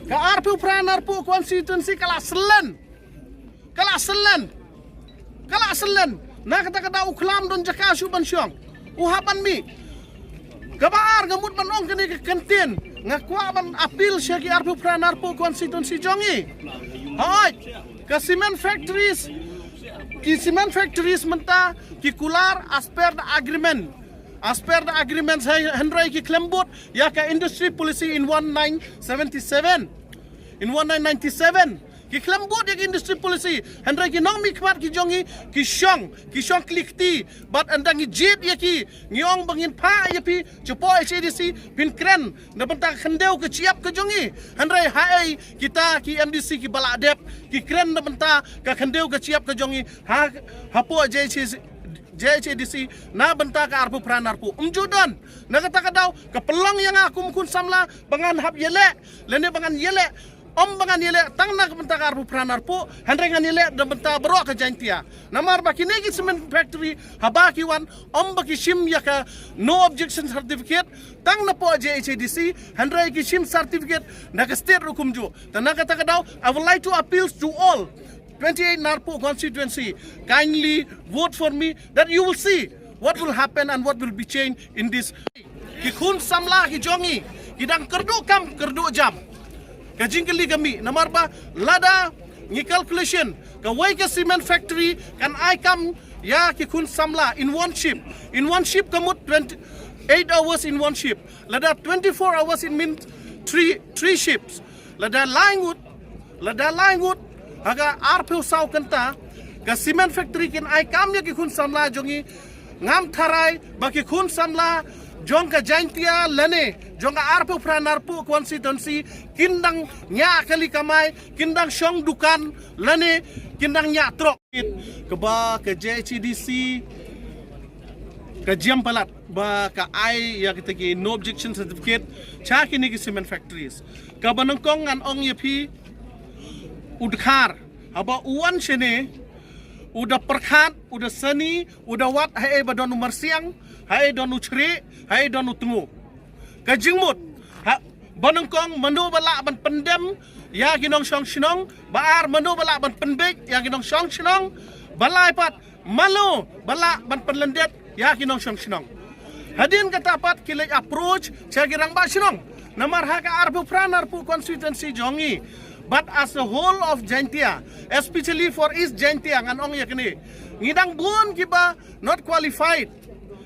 Ka arpu pranar pu konstituensi kala selen. Na kata uklam don jaka su ban syong. Uhaban mi. Kabar gamut manong kini ke kantin. Ngakwa ban apil sya ki arpu pranar pu konstituensi jongi. Hai. Ka cement factories. Ki cement factories menta ki kular asper the agreement. As per the agreements, Henry ki klembut ya ka industry policy in 1977, in 1997 ki klembut ya industry policy Henry ki nong mi kmat ki jongi ki shong klikti but andang ki jit ya ki ngiong bangin pa ya pi cepo HDC pin kren na benta khendeu ke ciap ke jongi Henry hai kita ki MDC ki baladep ki kren na benta ka khendeu ke ciap ke jongi hapo JHDC na benta ka arpu pranarpu umjudan na kata daw kapelong yang aku mukun samla bangan hab yele lene bangan yele bangan yele tang na benta ka arpu pranarpu handrengan yele da benta bro ka jantia namar baki negi cement factory habaki wan baki shim ya ka no objection certificate tang na po JHDC handrai ki shim certificate na ka state rukumju tan na kata daw I would like to appeal to all 28 Narpo constituency, kindly vote for me that you will see what will happen and what will be changed in this. Kikun samla ki jongi, kidang kerdu kam kerdu jam. Kajingkeli kami, namarba lada ni calculation. Kawai ke cement factory kan I come ya kikun samla in one ship. In one ship kamut 28 hours in one ship. Lada 24 hours in mean three ships. Lada lying wood. Haga arpu sau kenta ka cement factory kin ai kam ya ki khun samla jongi ngam tharai ba ki khun samla jong ka jaintia lane jong arpu pranarpu constituency kindang nya kali kamai kindang shong dukan lane kindang nya trok ke ba ke JHDC ka jam palat ba ka ai ya kita ki no objection certificate cha kini ki cement factories ka banangkong ngan ong yepi udkhar aba uan shene udah perkhat udah seni udah wat hai badon umar siang hai don uchri hai don utungu kajingmut banangkong menu bala ban pendem ya ginong shong shinong baar menu bala ban penbek ya ginong shong shinong balai pat malu bala ban penlendet ya ginong shong shinong hadin katapat kilek approach chagirang ba shinong namar haka arpu pranarpu constituency jongi. But as a whole of Jaintia, especially for East Jaintia, ngan ong yakni, ngidang bun kiba not qualified.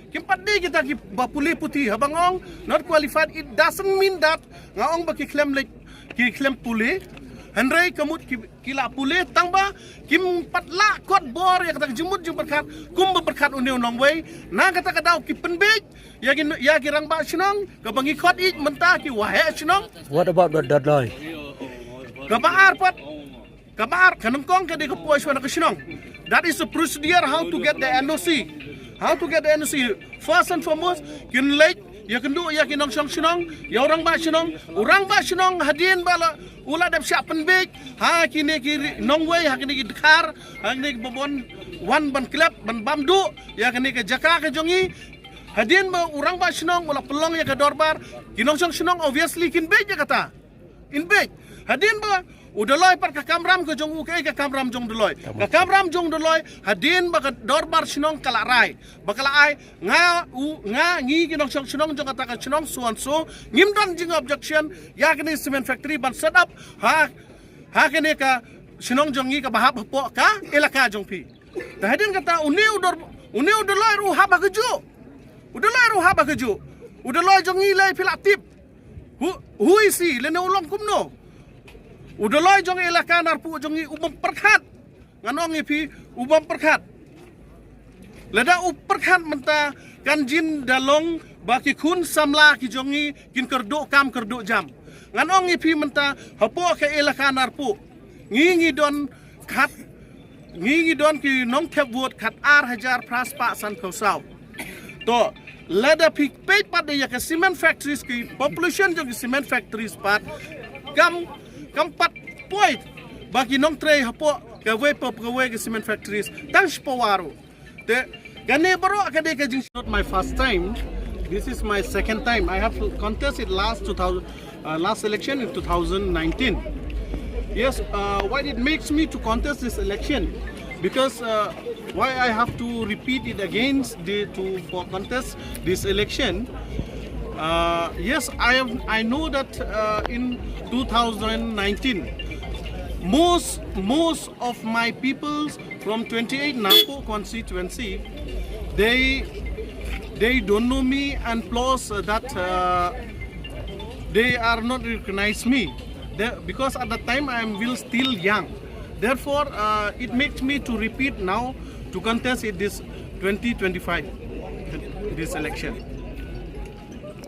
Kimpadi kita kiba puli putih habang ong not qualified. It doesn't mean that nga ong ba kiklem puli. Henry kamut kila puli tangba kim patla kot bor ya kata jumut berkat kum berkat undi unong way na kata kadaw ki penbej ya kirang ba sinong kabangi kot it mentah ki wahe sinong. What about the deadline? Kabar kanungkong kadi kapoy na kasinong. That is the procedure how to get the NOC. How to get the NOC. First and foremost, kinlek ya kendu ya kinong song sinong, ya orang ba sinong hadin bala ula dap siap penbek. Ha kini ki nongway ha kini ki Dakar, ha kini ki babon wan ban klep ban bamdu, ya kini ke jaka ke jongi. Hadin ba orang ba sinong wala pelong ya ke dorbar. Kinong song sinong obviously kinbek ya kata. Inbek. Hadin ba udaloy par ka kamram ko jong ukay ka kamram jong daloy ka kamram jong daloy hadin ba ka dorbar sinong kalaray bakalaay nga ngi ginong sinong jong kata ka sinong suanso ngimdan jing objection ya kini cement factory ban set up ha kini ka sinong jong ngi ka bahap po ka elaka jong pi hadin kata uni udaloy ru haba keju udaloy jong ngi lay pilatip hu isi lene ulong kumno udaloy jong elaka narpu jongi ubam perkhat nganong ipi ubam perkhat lada perkhat menta kanjin dalong baki kun samla ki jongi kin kerdo kam kerdo jam nganong ipi menta hapo ke elaka narpu ngi don ki nong kep wot khat ar hajar praspa san khosau to lada pik page pada ya ke cement factories ki population jongi cement factories pat kampat point bagi nong tray hapo kawe ke cement factories tang spawaru te gane baro akade ka jing not my first time This is my second time. I have contested last election in 2019. Yes, why it makes me to contest this election? Because why I have to repeat it again for contest this election? Yes, I know that in 2019, most of my peoples from 28 Nangpo constituency, they don't know me, and plus that they are not recognize me because at the time I am still young. Therefore, it makes me to repeat now to contest in this 2025 this election.